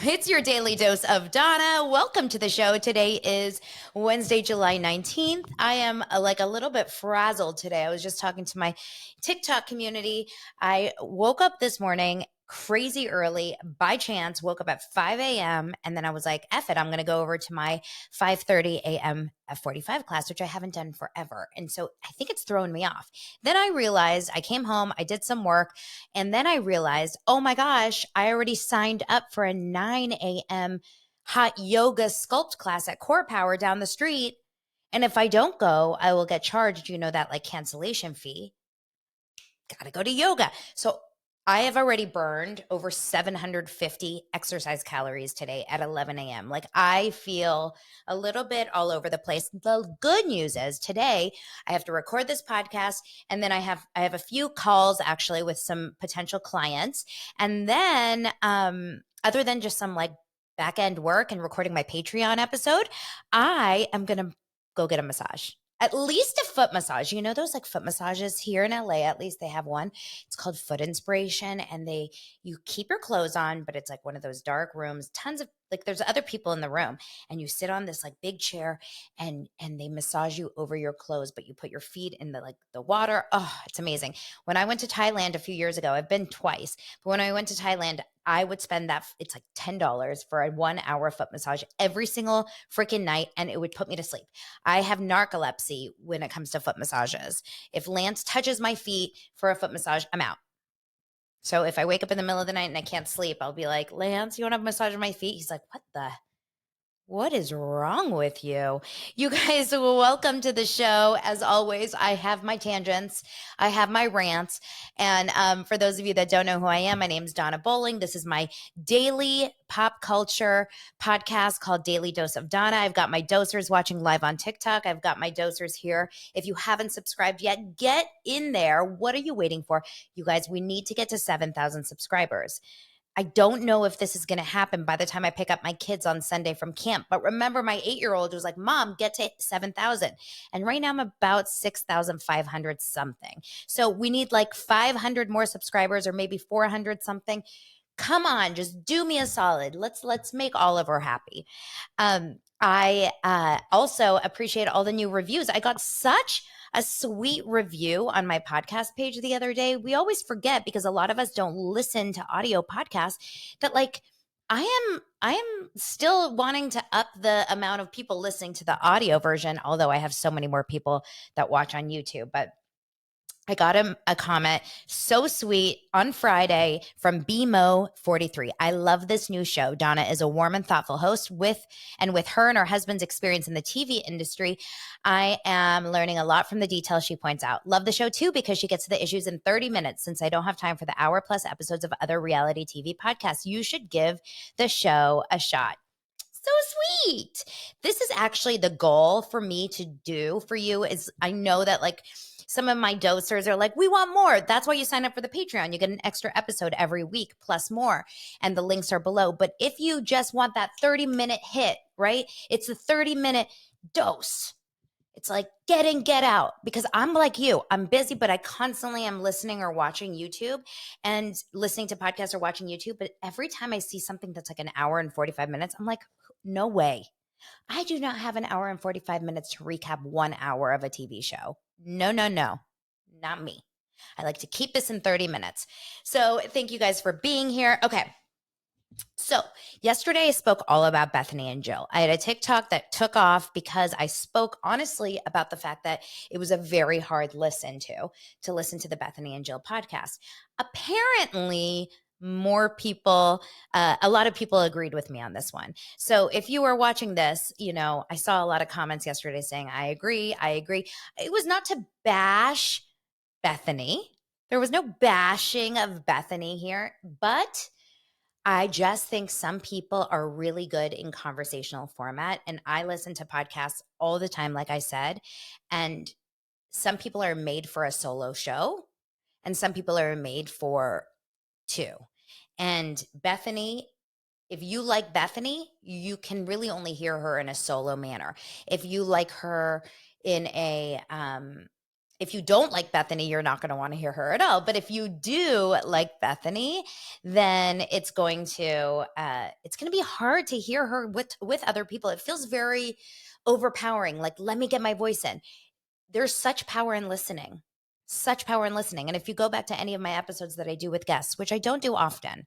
It's your daily dose of Donna. Welcome to the show. Today is Wednesday, July 19th. I am like a little bit frazzled today. I was just talking to my TikTok community. I woke up this morning crazy early by chance, woke up at 5 a.m. and then I was like, F it, I'm going to go over to my 5:30 a.m. F45 class, which I haven't done forever. And so I think it's thrown me off. Then I realized I came home, I did some work, and then I realized, oh my gosh, I already signed up for a 9 a.m. hot yoga sculpt class at Core Power down the street. And if I don't go, I will get charged, that like cancellation fee. Gotta go to yoga. So I have already burned over 750 exercise calories today at 11 a.m. Like I feel a little bit all over the place. The good news is today I have to record this podcast and then I have a few calls actually with some potential clients. And then other than just some like back end work and recording my Patreon episode, I am going to go get a massage. At least a foot massage. You know those like foot massages here in LA, at least they have one. It's called Foot Inspiration and you keep your clothes on, but it's like one of those dark rooms, tons of like there's other people in the room and you sit on this like big chair and they massage you over your clothes, but you put your feet in the water. Oh, it's amazing. When I went to Thailand a few years ago, I've been twice, but when I went to Thailand, I would spend it's like $10 for a 1 hour foot massage every single freaking night. And it would put me to sleep. I have narcolepsy when it comes to foot massages. If Lance touches my feet for a foot massage, I'm out. So if I wake up in the middle of the night and I can't sleep, I'll be like, Lance, you want to have a massage on my feet? He's like, what is wrong with you? You guys, welcome to the show. As always, I have my tangents, I have my rants. And for those of you that don't know who I am, my name is Donna Bowling. This is my daily pop culture podcast called Daily Dose of Donna. I've got my dosers watching live on TikTok. I've got my dosers here. If you haven't subscribed yet, get in there. What are you waiting for? You guys, we need to get to 7,000 subscribers. I don't know if this is going to happen by the time I pick up my kids on Sunday from camp. But remember, my 8-year-old was like, Mom, get to 7,000. And right now I'm about 6,500 something. So we need like 500 more subscribers or maybe 400 something. Come on, just do me a solid. Let's make Oliver happy. I also appreciate all the new reviews. I got such a sweet review on my podcast page the other day. We always forget because a lot of us don't listen to audio podcasts that like I am still wanting to up the amount of people listening to the audio version, although I have so many more people that watch on YouTube. But I got a comment so sweet on Friday from BMO43. I love this new show. Donna is a warm and thoughtful host with her and her husband's experience in the TV industry. I am learning a lot from the details she points out. Love the show too because she gets to the issues in 30 minutes since I don't have time for the hour plus episodes of other reality TV podcasts. You should give the show a shot. So sweet. This is actually the goal for me to do for you is I know that like some of my dosers are like, we want more. That's why you sign up for the Patreon. You get an extra episode every week plus more. And the links are below. But if you just want that 30-minute hit, right? It's a 30-minute dose. It's like get in, get out. Because I'm like you. I'm busy, but I constantly am listening or watching YouTube and listening to podcasts or watching YouTube. But every time I see something that's like an hour and 45 minutes, I'm like, no way. I do not have an hour and 45 minutes to recap 1 hour of a TV show. No, not me. I like to keep this in 30 minutes. So thank you guys for being here. Okay. So yesterday I spoke all about Bethany and Jill. I had a TikTok that took off because I spoke honestly about the fact that it was a very hard listen to listen to the Bethany and Jill podcast. Apparently, more people, a lot of people agreed with me on this one. So if you were watching this, I saw a lot of comments yesterday saying, I agree. It was not to bash Bethany. There was no bashing of Bethany here, but I just think some people are really good in conversational format. And I listen to podcasts all the time, like I said, and some people are made for a solo show and some people are made for two. And Bethany, if you like Bethany, you can really only hear her in a solo manner. If you like her in if you don't like Bethany, you're not going to want to hear her at all. But if you do like Bethany, then it's going to be hard to hear her with other people. It feels very overpowering. Like, let me get my voice in. There's such power in listening, such power in listening. And if you go back to any of my episodes that I do with guests, which I don't do often,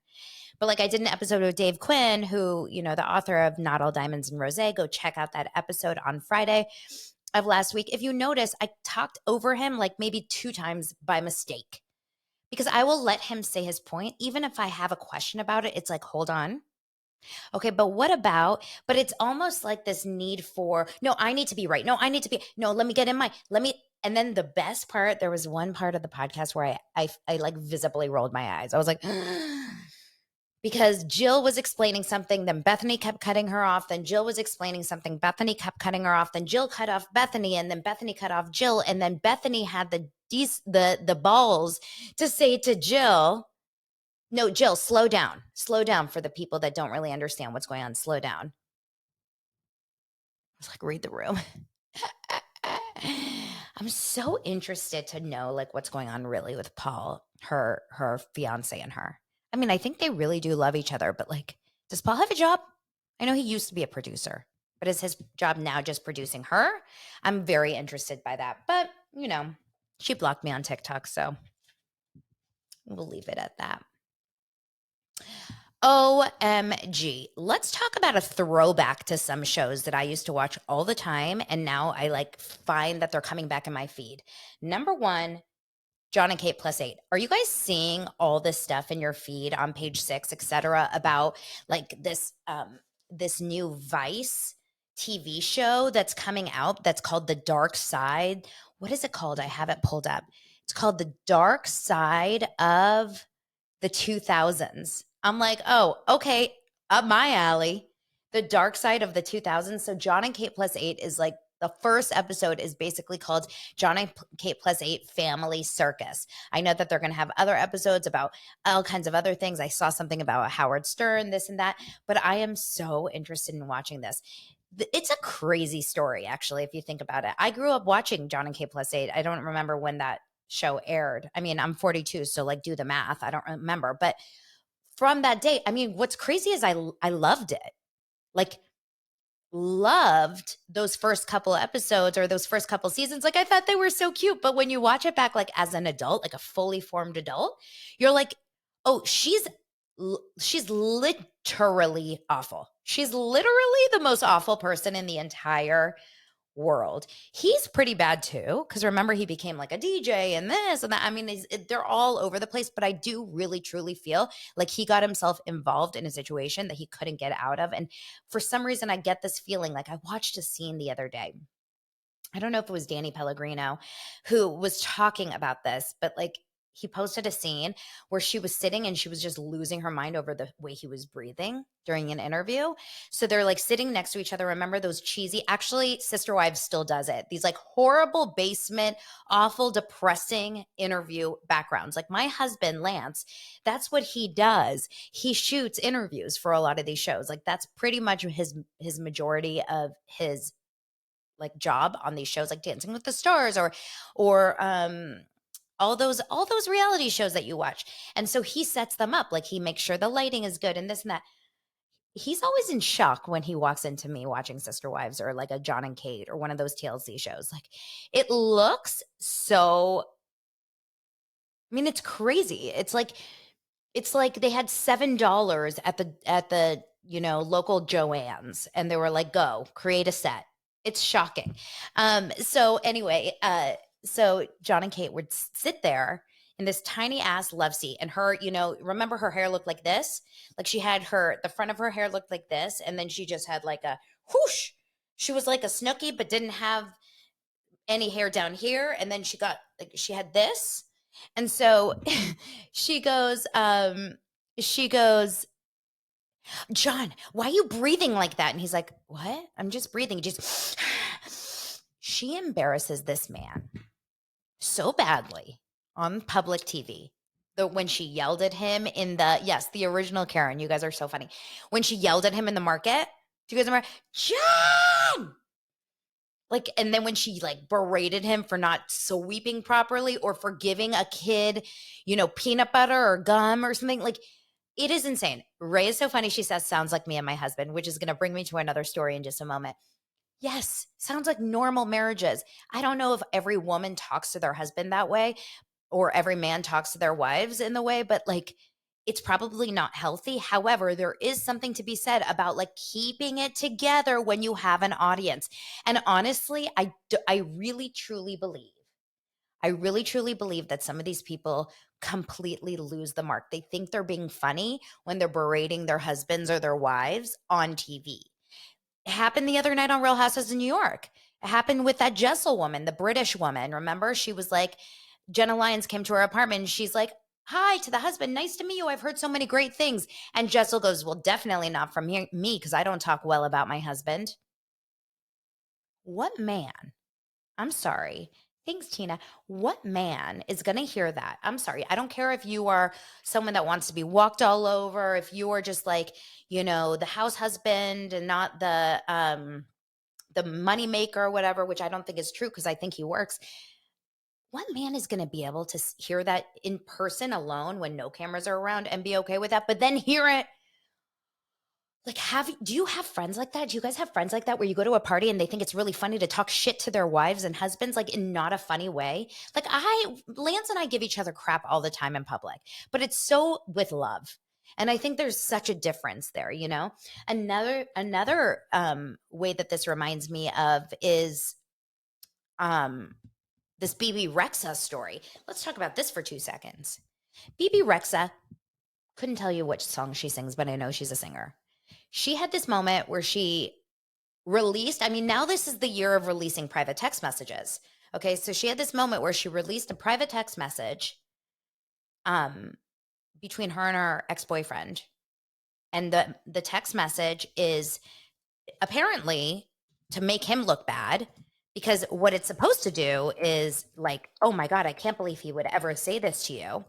but like I did an episode with Dave Quinn, who, the author of Not All Diamonds and Rosé, go check out that episode on Friday of last week. If you notice, I talked over him like maybe 2 times by mistake, because I will let him say his point. Even if I have a question about it, it's like, hold on. Okay, but what about, but it's almost like this need for, no, I need to be right. No, I need to be, no, let me get in and then the best part, there was one part of the podcast where I like visibly rolled my eyes. I was like, because Jill was explaining something, then Bethany kept cutting her off, then Jill was explaining something, Bethany kept cutting her off, then Jill cut off Bethany, and then Bethany cut off Jill, and then Bethany had the balls to say to Jill, no, Jill, slow down for the people that don't really understand what's going on, slow down. I was like, read the room. I'm so interested to know like what's going on really with Paul, her fiance, and her. I mean, I think they really do love each other, but like, does Paul have a job? I know he used to be a producer, but is his job now just producing her? I'm very interested by that, but she blocked me on TikTok, so we'll leave it at that. OMG. Let's talk about a throwback to some shows that I used to watch all the time, and now I like find that they're coming back in my feed. Number 1, Jon and Kate +8. Are you guys seeing all this stuff in your feed on page 6, etc., about like this new Vice TV show that's coming out that's called The Dark Side? What is it called? I have it pulled up. It's called The Dark Side of the 2000s. I'm like, oh, okay, up my alley. The Dark Side of the 2000s. So Jon and Kate +8 is like, the first episode is basically called Jon and Kate +8 Family Circus. I know that they're going to have other episodes about all kinds of other things. I saw something about Howard Stern, this and that, but I am so interested in watching this. It's a crazy story, actually, if you think about it. I grew up watching Jon and Kate +8. I don't remember when that show aired. I mean, I'm 42, so like do the math. I don't remember. But from that day, I mean, what's crazy is I loved it. Like, loved those first couple episodes or those first couple seasons. Like, I thought they were so cute. But when you watch it back, like as an adult, like a fully formed adult, you're like, oh, she's literally awful. She's literally the most awful person in the entire world. He's pretty bad too, because remember, he became like a DJ and this and that. I mean, they're all over the place, but I do really truly feel like he got himself involved in a situation that he couldn't get out of. And for some reason, I get this feeling. Like, I watched a scene the other day. I don't know if it was Danny Pellegrino who was talking about this, but like, he posted a scene where she was sitting and she was just losing her mind over the way he was breathing during an interview. So they're like sitting next to each other. Remember those cheesy, actually Sister Wives still does it. These like horrible basement, awful, depressing interview backgrounds. Like my husband, Lance, that's what he does. He shoots interviews for a lot of these shows. Like that's pretty much his majority of his like job on these shows, like Dancing with the Stars or all those reality shows that you watch. And so he sets them up, like he makes sure the lighting is good and this and that. He's always in shock when he walks into me watching Sister Wives or like a Jon and Kate or one of those TLC shows. Like it looks so, I mean, it's crazy. It's like they had $7 at the local Joann's and they were like, go create a set. It's shocking. So anyway, so Jon and Kate would sit there in this tiny ass love seat, and her, remember her hair looked like this? Like she had the front of her hair looked like this, and then she just had like a whoosh. She was like a Snooki, but didn't have any hair down here. And then she had this. And so she goes, Jon, why are you breathing like that? And he's like, what? I'm just breathing. Just she embarrasses this man so badly on public TV that when she yelled at him the original Karen, you guys are so funny. When she yelled at him in the market, do you guys remember? Jon! Like, and then when she like berated him for not sweeping properly or for giving a kid, peanut butter or gum or something, like it is insane. Ray is so funny. She says, sounds like me and my husband, which is going to bring me to another story in just a moment. Yes, sounds like normal marriages. I don't know if every woman talks to their husband that way or every man talks to their wives in the way, but like it's probably not healthy. However, there is something to be said about like keeping it together when you have an audience. And honestly, I really truly believe. I really truly believe that some of these people completely lose the mark. They think they're being funny when they're berating their husbands or their wives on TV. It happened the other night on Real Housewives of New York. It happened with that Jessel woman, the British woman. Remember? She was like, Jenna Lyons came to her apartment and she's like, hi to the husband. Nice to meet you. I've heard so many great things. And Jessel goes, well, definitely not from me because I don't talk well about my husband. What man? I'm sorry. Thanks, Tina. What man is going to hear that? I'm sorry. I don't care if you are someone that wants to be walked all over, if you are just like, the house husband and not the money maker or whatever, which I don't think is true because I think he works. What man is going to be able to hear that in person alone when no cameras are around and be okay with that, but then hear it? Like, do you have friends like that? Do you guys have friends like that where you go to a party and they think it's really funny to talk shit to their wives and husbands, like in not a funny way? Like Lance and I give each other crap all the time in public, but it's so with love. And I think there's such a difference there, Another way that this reminds me of is this Bebe Rexha story. Let's talk about this for 2 seconds. Bebe Rexha, couldn't tell you which song she sings, but I know she's a singer. She had this moment where she released, now this is the year of releasing private text messages. Okay, so she had this moment where she released a private text message between her and her ex-boyfriend. And the text message is apparently to make him look bad, because what it's supposed to do is like, oh my God, I can't believe he would ever say this to you.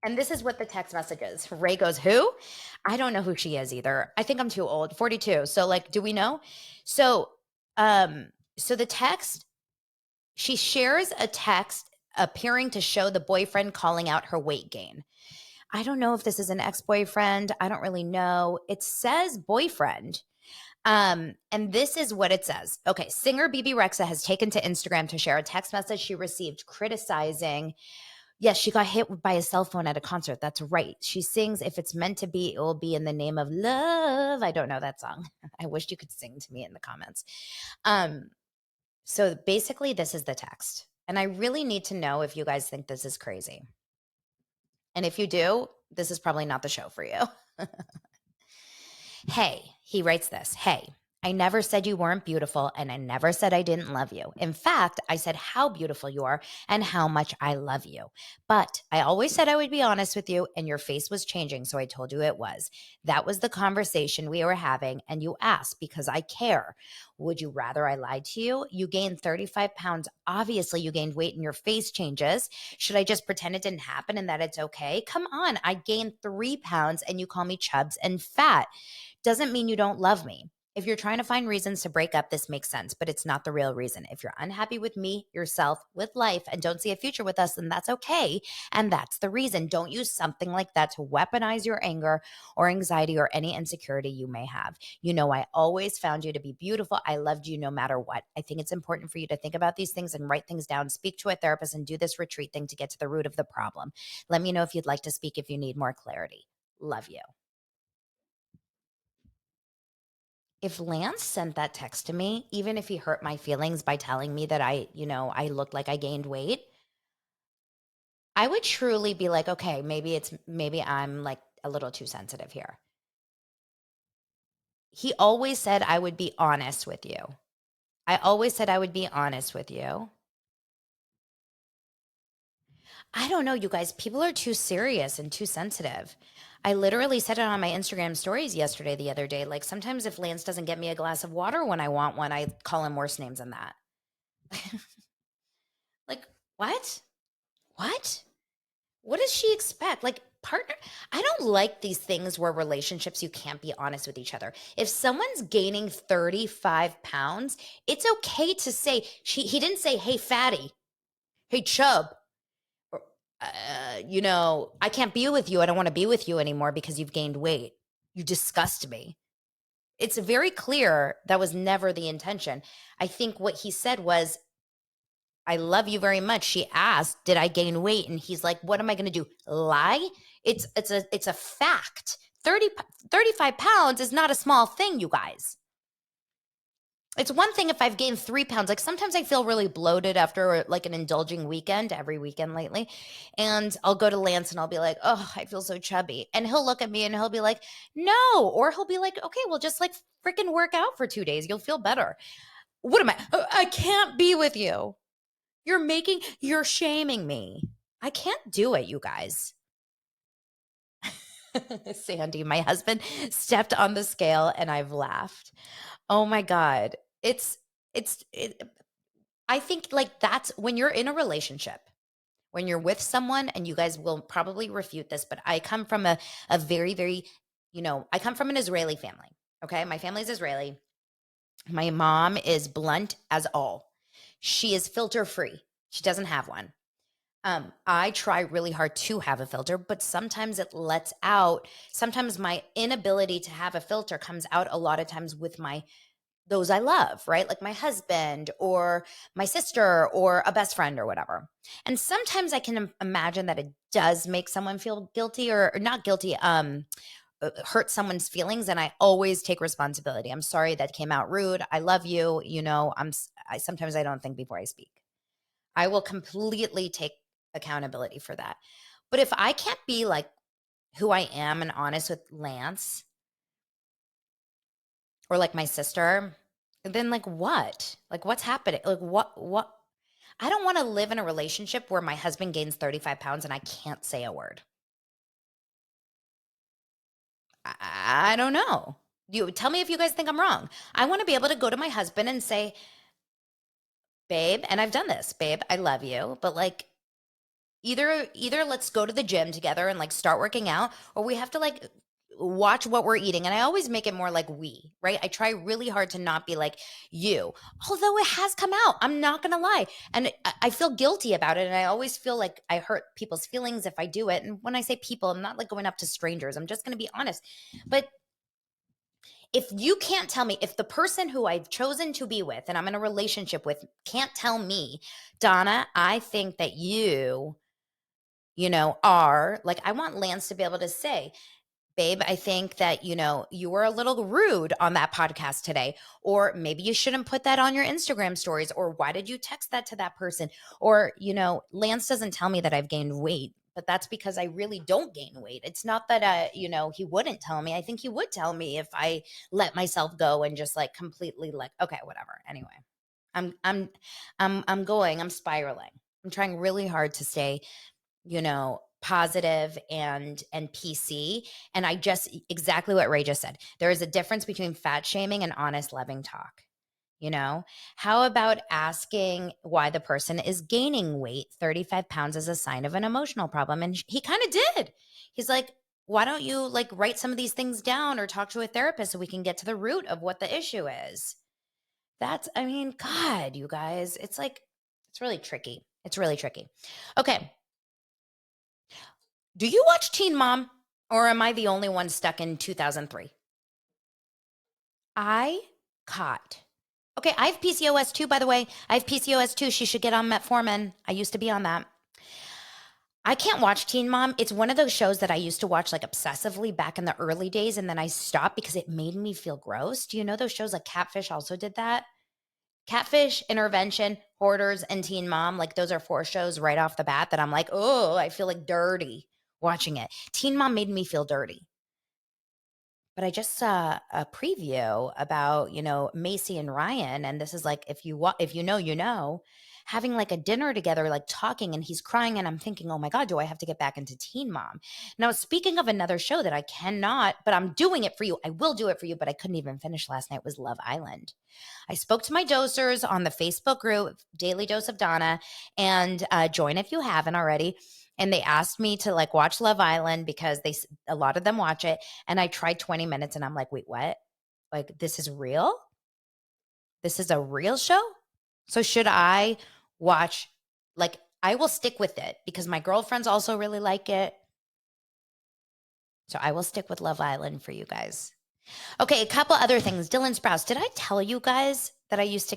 And this is what the text message is. Ray goes, who? I don't know who she is either. I think I'm too old, 42. So like, do we know? So the text, she shares a text appearing to show the boyfriend calling out her weight gain. I don't know if this is an ex-boyfriend. I don't really know. It says boyfriend. And this is what it says. Okay, singer Bebe Rexha has taken to Instagram to share a text message she received criticizing. Yes, she got hit by a cell phone at a concert. That's right. She sings, if it's meant to be, it will be in the name of love. I don't know that song. I wish you could sing to me in the comments. So basically, this is the text. And I really need to know if you guys think this is crazy. And if you do, this is probably not the show for you. Hey, he writes this. Hey, I never said you weren't beautiful, and I never said I didn't love you. In fact, I said how beautiful you are and how much I love you. But I always said I would be honest with you, and your face was changing, so I told you it was. That was the conversation we were having, and you asked because I care. Would you rather I lied to you? You gained 35 pounds. Obviously, you gained weight and your face changes. Should I just pretend it didn't happen and that it's okay? Come on, I gained 3 pounds, and you call me chubs and fat. Doesn't mean you don't love me. If you're trying to find reasons to break up, this makes sense, but it's not the real reason. If you're unhappy with me, yourself, with life, and don't see a future with us, then that's okay. And that's the reason. Don't use something like that to weaponize your anger or anxiety or any insecurity you may have. I always found you to be beautiful. I loved you no matter what. I think it's important for you to think about these things and write things down, speak to a therapist, and do this retreat thing to get to the root of the problem. Let me know if you'd like to speak if you need more clarity. Love you. If Lance sent that text to me, even if he hurt my feelings by telling me that I looked like I gained weight, I would truly be like, okay, maybe I'm like a little too sensitive here. He always said I would be honest with you. I always said I would be honest with you. I don't know, you guys. People are too serious and too sensitive. I literally said it on my Instagram stories yesterday, the other day. Like sometimes if Lance doesn't get me a glass of water when I want one, I call him worse names than that. Like, what? What? What does she expect? Like, partner, I don't like these things where relationships, you can't be honest with each other. If someone's gaining 35 pounds, it's okay to say, he didn't say, hey, fatty, hey, chub, or, I can't be with you. I don't want to be with you anymore because you've gained weight. You disgust me. It's very clear that was never the intention. I think what he said was, I love you very much. She asked, did I gain weight? And he's like, what am I going to do? Lie? It's a fact. 35 pounds is not a small thing, you guys. It's one thing if I've gained 3 pounds. Like sometimes I feel really bloated after like an indulging weekend, every weekend lately. And I'll go to Lance and I'll be like, oh, I feel so chubby. And he'll look at me and he'll be like, no. Or he'll be like, okay, well, just like freaking work out for 2 days. You'll feel better. What am I? I can't be with you. You're shaming me. I can't do it, you guys. Sandy, my husband stepped on the scale and I've laughed. Oh my God. I think like that's when you're in a relationship, when you're with someone, and you guys will probably refute this, but I come from a very, very, I come from an Israeli family. Okay. My family's Israeli. My mom is blunt as all. She is filter free. She doesn't have one. I try really hard to have a filter, but sometimes it lets out. Sometimes my inability to have a filter comes out a lot of times with those I love, right? Like my husband or my sister or a best friend or whatever. And sometimes I can imagine that it does make someone feel guilty or not guilty, hurt someone's feelings. And I always take responsibility. I'm sorry that came out rude. I love you. Sometimes I don't think before I speak. I will completely take accountability for that. But if I can't be like who I am and honest with Lance or like my sister, then like what? Like what's happening? Like what? I don't want to live in a relationship where my husband gains 35 pounds and I can't say a word. I don't know. You tell me if you guys think I'm wrong. I want to be able to go to my husband and say, babe, and I've done this, babe, I love you, but like either let's go to the gym together and like start working out, or we have to like watch what we're eating. And I always make it more like we, right? I try really hard to not be like you, although it has come out. I'm not going to lie. And I feel guilty about it. And I always feel like I hurt people's feelings if I do it. And when I say people, I'm not like going up to strangers. I'm just going to be honest. But if you can't tell me, if the person who I've chosen to be with and I'm in a relationship with can't tell me, Donna, I think that are like, I want Lance to be able to say, babe, I think that, you were a little rude on that podcast today, or maybe you shouldn't put that on your Instagram stories, or why did you text that to that person? Or, Lance doesn't tell me that I've gained weight, but that's because I really don't gain weight. It's not that, he wouldn't tell me. I think he would tell me if I let myself go and just like completely like, okay, whatever. Anyway, I'm spiraling. I'm trying really hard to stay positive and PC. And I just exactly what Ray just said. There is a difference between fat shaming and honest, loving talk. How about asking why the person is gaining weight? 35 pounds is a sign of an emotional problem. And he kind of did. He's like, why don't you like write some of these things down or talk to a therapist so we can get to the root of what the issue is? God, you guys, it's like, it's really tricky. It's really tricky. Okay. Do you watch Teen Mom, or am I the only one stuck in 2003? I caught. Okay, I have PCOS too, by the way. I have PCOS too. She should get on metformin. I used to be on that. I can't watch Teen Mom. It's one of those shows that I used to watch like obsessively back in the early days, and then I stopped because it made me feel gross. Do you know those shows like Catfish also did that? Catfish, Intervention, Hoarders, and Teen Mom, like those are 4 shows right off the bat that I'm like, oh, I feel like dirty watching it. Teen Mom made me feel dirty. But I just saw a preview about, Macy and Ryan, and this is like if you know, having like a dinner together, like talking, and he's crying, and I'm thinking, oh my God, do I have to get back into Teen Mom? Now, speaking of another show that I cannot, but I'm doing it for you. I will do it for you, but I couldn't even finish last night, was Love Island. I spoke to my dosers on the Facebook group, Daily Dose of Donna, and join if you haven't already. and they asked me to like watch Love Island because a lot of them watch it. And I tried 20 minutes and I'm like, wait, what? Like, this is real? This is a real show? So should I watch, like, I will stick with it because my girlfriends also really like it. So I will stick with Love Island for you guys. Okay, a couple other things. Dylan Sprouse. Did I tell you guys that I used to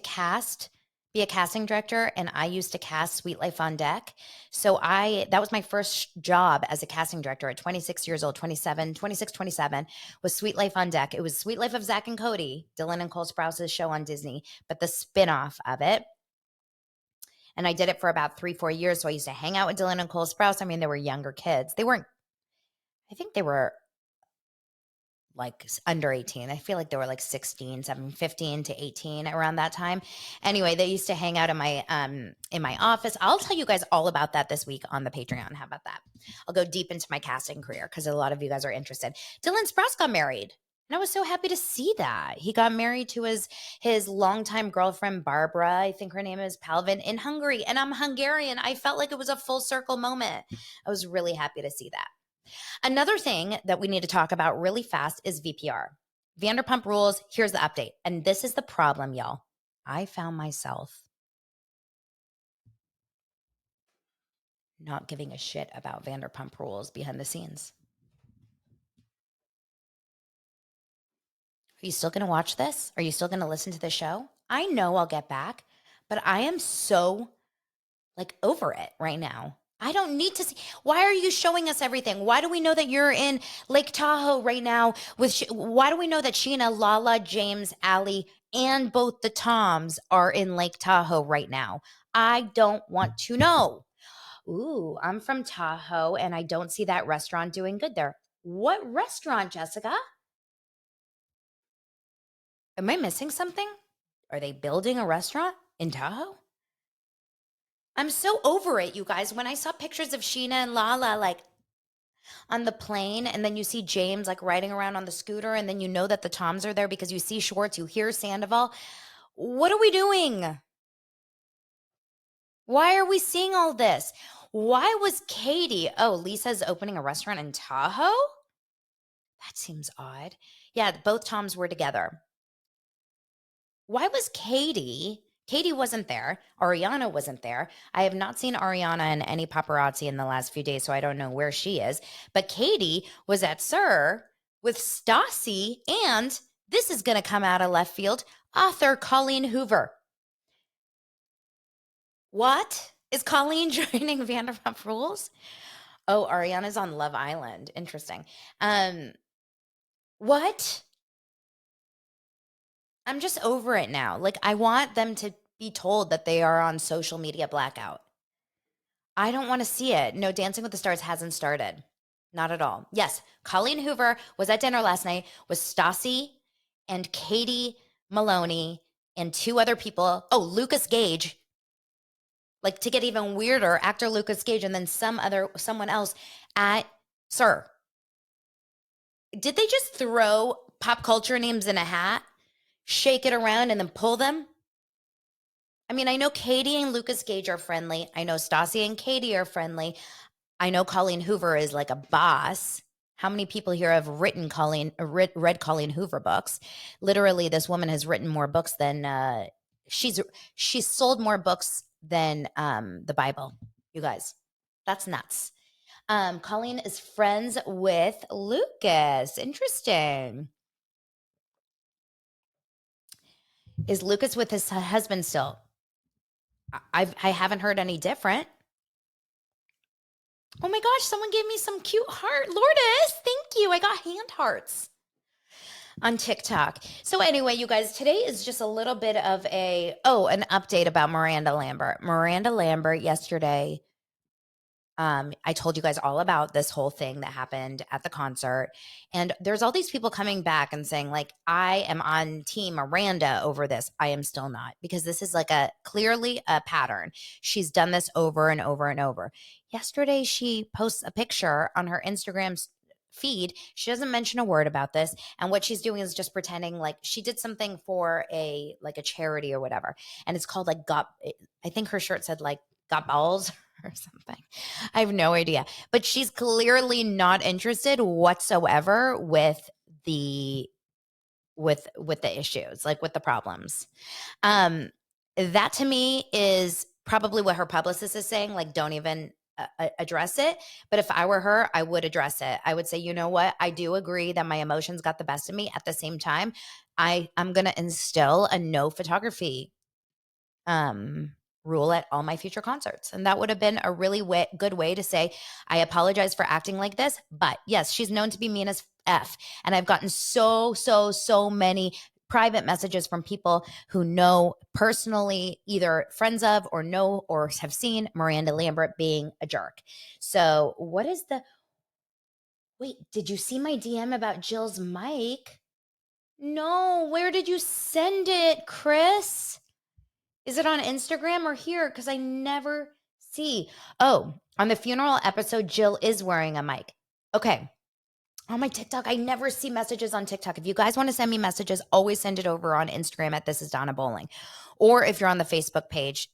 be a casting director, and I used to cast Sweet Life on Deck? So that was my first job as a casting director at 26 years old, 26, 27, was Sweet Life on Deck. It was Sweet Life of Zach and Cody, Dylan and Cole Sprouse's show on Disney, but the spinoff of it. And I did it for about 3-4 years. So I used to hang out with Dylan and Cole Sprouse. I mean, they were younger kids. I think they were like under 18. I feel like they were like 16, 17, 15 to 18 around that time. Anyway, they used to hang out in my office. I'll tell you guys all about that this week on the Patreon. How about that? I'll go deep into my casting career because a lot of you guys are interested. Dylan Sprouse got married. And I was so happy to see that. He got married to his longtime girlfriend, Barbara. I think her name is Palvin, in Hungary. And I'm Hungarian. I felt like it was a full circle moment. I was really happy to see that. Another thing that we need to talk about really fast is VPR. Vanderpump Rules, here's the update. And this is the problem, y'all. I found myself not giving a shit about Vanderpump Rules behind the scenes. Are you still going to watch this? Are you still going to listen to the show? I know I'll get back, but I am so like over it right now. I don't need to see. Why are you showing us everything? Why do we know that you're in Lake Tahoe right now why do we know that Sheena, Lala, James, Allie, and both the Toms are in Lake Tahoe right now? I don't want to know. Ooh, I'm from Tahoe and I don't see that restaurant doing good there. What restaurant, Jessica? Am I missing something? Are they building a restaurant in Tahoe? I'm so over it, you guys. When I saw pictures of Sheena and Lala, like on the plane, and then you see James like riding around on the scooter, and then you know that the Toms are there because you see Schwartz, you hear Sandoval. What are we doing? Why are we seeing all this? Why was Katie? Oh, Lisa's opening a restaurant in Tahoe? That seems odd. Yeah, both Toms were together. Why was Katie? Katie wasn't there. Ariana wasn't there. I have not seen Ariana in any paparazzi in the last few days, so I don't know where she is. But Katie was at SUR with Stassi, and this is going to come out of left field, author Colleen Hoover. What? Is Colleen joining Vanderpump Rules? Oh, Ariana's on Love Island. Interesting. What? I'm just over it now. Like, I want them to be told that they are on social media blackout. I don't want to see it. No, Dancing with the Stars hasn't started. Not at all. Yes, Colleen Hoover was at dinner last night with Stassi and Katie Maloney and 2 other people. Oh, Lucas Gage. Like, to get even weirder, actor Lucas Gage, and then someone else at SUR. Did they just throw pop culture names in a hat, shake it around, and then pull them? I mean, I know Katie and Lucas Gage are friendly. I know Stassi and Katie are friendly. I know Colleen Hoover is like a boss. How many people here have read Colleen Hoover books? Literally, this woman has written more books than she's sold more books than the Bible. You guys, that's nuts. Colleen is friends with Lucas. Interesting. Is Lucas with his husband still? I haven't heard any different. Oh my gosh, someone gave me some cute heart. Lourdes, thank you. I got hand hearts on TikTok. So anyway, you guys, today is just a little bit of an update about Miranda Lambert. Miranda Lambert yesterday, I told you guys all about this whole thing that happened at the concert. And there's all these people coming back and saying, like, I am on team Miranda over this. I am still not, because this is like clearly a pattern. She's done this over and over and over. Yesterday, she posts a picture on her Instagram feed. She doesn't mention a word about this. And what she's doing is just pretending like she did something for a charity or whatever. And it's called like I think her shirt said like got balls or something. I have no idea. But she's clearly not interested whatsoever with the the issues, like with the problems. That to me is probably what her publicist is saying, like, don't even address it. But if I were her, I would address it. I would say, you know what? I do agree that my emotions got the best of me. At the same time, I'm going to instill a no photography um, rule at all my future concerts. And that would have been a really good way to say, I apologize for acting like this. But yes, she's known to be mean as F. And I've gotten so many private messages from people who know personally, either friends of or know or have seen Miranda Lambert being a jerk. So what is the, wait, did you see my DM about Jill's mic? No, where did you send it, Chris? Is it on Instagram or here? Because I never see. Oh, on the funeral episode, Jill is wearing a mic. Okay. On my TikTok, I never see messages on TikTok. If you guys want to send me messages, always send it over on Instagram at This Is Donna Bowling. Or if you're on the Facebook page,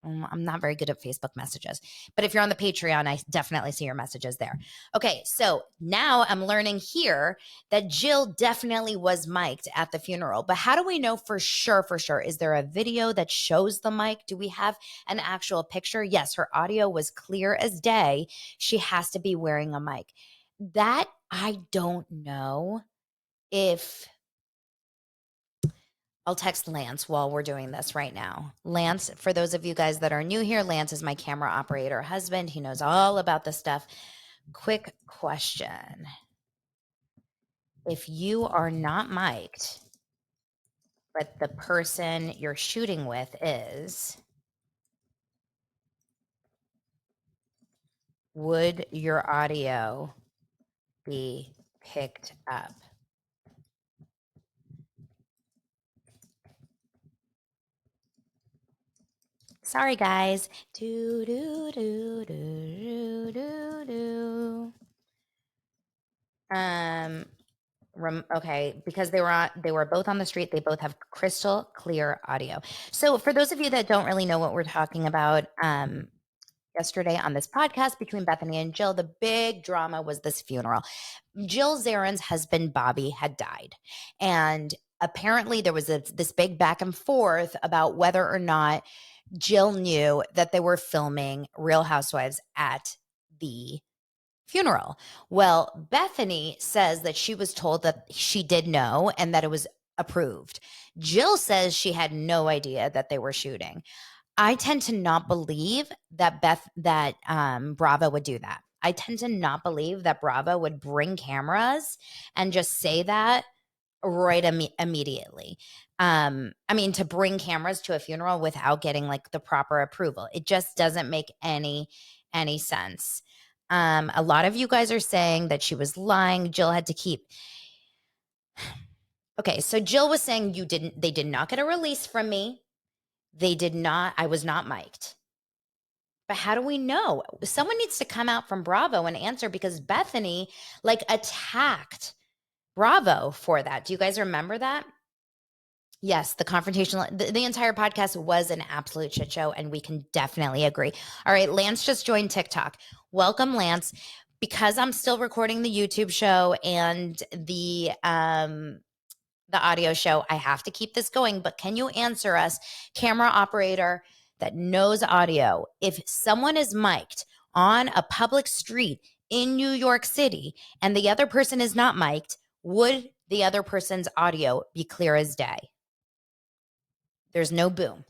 I'm not very good at Facebook messages, but if you're on the Patreon, I definitely see your messages there. Okay, so now I'm learning here that Jill definitely was mic'd at the funeral, but how do we know for sure, Is there a video that shows the mic? Do we have an actual picture? Yes, her audio was clear as day. She has to be wearing a mic. That I don't know if I'll text Lance while we're doing this right now. Lance, for those of you guys that are new here, Lance is my camera operator husband. He knows all about this stuff. Quick question. If you are not mic'd, but the person you're shooting with is, would your audio be picked up? Sorry, guys. Do, do, do, do, do, do. Okay, because they were both on the street. They both have crystal clear audio. So for those of you that don't really know what we're talking about, yesterday on this podcast between Bethany and Jill, the big drama was this funeral. Jill Zarin's husband, Bobby, had died. And apparently there was this big back and forth about whether or not Jill knew that they were filming Real Housewives at the funeral. Well, Bethany says that she was told that she did know and that it was approved. Jill says she had no idea that they were shooting. I tend to not believe that Bravo would do that. I tend to not believe that Bravo would bring cameras and just say that right immediately. I mean, to bring cameras to a funeral without getting like the proper approval, it just doesn't make any sense. A lot of you guys are saying that she was lying. Jill had to keep. Okay, so Jill was saying they did not get a release from me. They did not, I was not mic'd. But how do we know? Someone needs to come out from Bravo and answer, because Bethany like attacked Bravo for that. Do you guys remember that? Yes, the confrontational, the entire podcast was an absolute shit show, and we can definitely agree. All right, Lance just joined TikTok. Welcome, Lance. Because I'm still recording the YouTube show and the audio show, I have to keep this going. But can you answer us, camera operator that knows audio, if someone is mic'd on a public street in New York City and the other person is not mic'd, would the other person's audio be clear as day? There's no boom,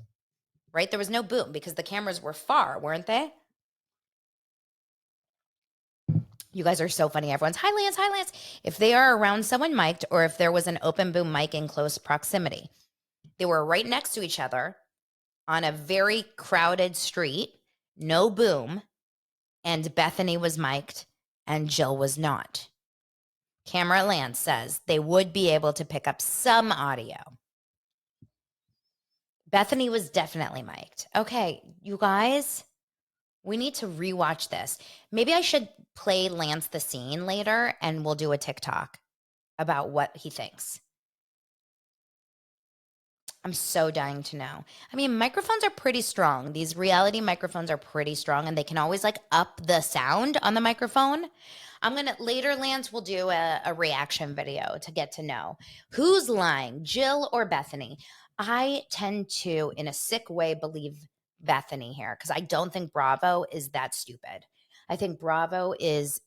right? There was no boom because the cameras were far, weren't they? You guys are so funny. Everyone's, hi, Lance, hi, Lance. If they are around someone mic'd, or if there was an open boom mic in close proximity, they were right next to each other on a very crowded street, no boom, and Bethany was mic'd and Jill was not. Camera Lance says they would be able to pick up some audio. Bethany was definitely mic'd. Okay, you guys, we need to rewatch this. Maybe I should play Lance the scene later and we'll do a TikTok about what he thinks. I'm so dying to know. I mean, microphones are pretty strong. These reality microphones are pretty strong and they can always like up the sound on the microphone. I'm going to later, Lance will do a reaction video to get to know who's lying, Jill or Bethany. I tend to, in a sick way, believe Bethany here because I don't think Bravo is that stupid. I think Bravo is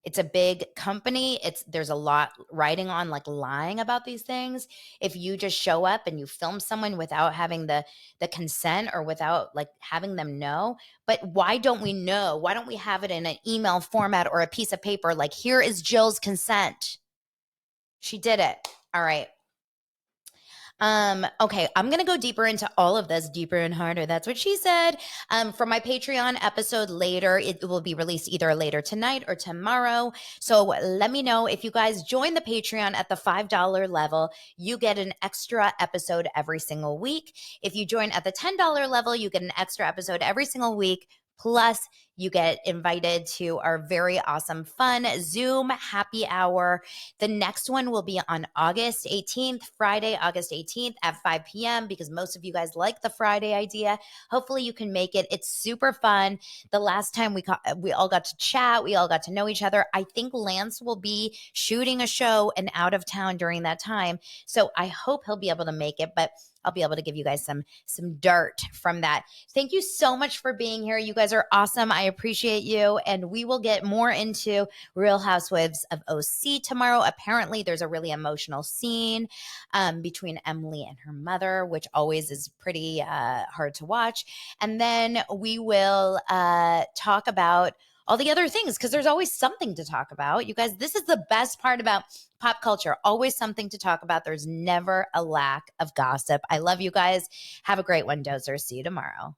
it's a big company. There's a lot riding on like lying about these things. If you just show up and you film someone without having the consent or without like having them know, but why don't we know? Why don't we have it in an email format or a piece of paper like here is Jill's consent. She did it. All right. Okay, I'm gonna go deeper into all of this, deeper and harder. That's what she said. For my Patreon episode later, it will be released either later tonight or tomorrow. So let me know if you guys join the Patreon at the $5 level, you get an extra episode every single week. If you join at the $10 level, you get an extra episode every single week. Plus, you get invited to our very awesome, fun Zoom happy hour. The next one will be on August 18th, Friday, August 18th at 5 p.m. because most of you guys like the Friday idea. Hopefully you can make it. It's super fun. The last time we all got to chat, we all got to know each other. I think Lance will be shooting a show and out of town during that time. So I hope he'll be able to make it, but I'll be able to give you guys some dirt from that. Thank you so much for being here. You guys are awesome. I appreciate you. And we will get more into Real Housewives of OC tomorrow. Apparently, there's a really emotional scene between Emily and her mother, which always is pretty hard to watch. And then we will talk about all the other things because there's always something to talk about. You guys, this is the best part about pop culture. Always something to talk about. There's never a lack of gossip. I love you guys. Have a great one, Dozer. See you tomorrow.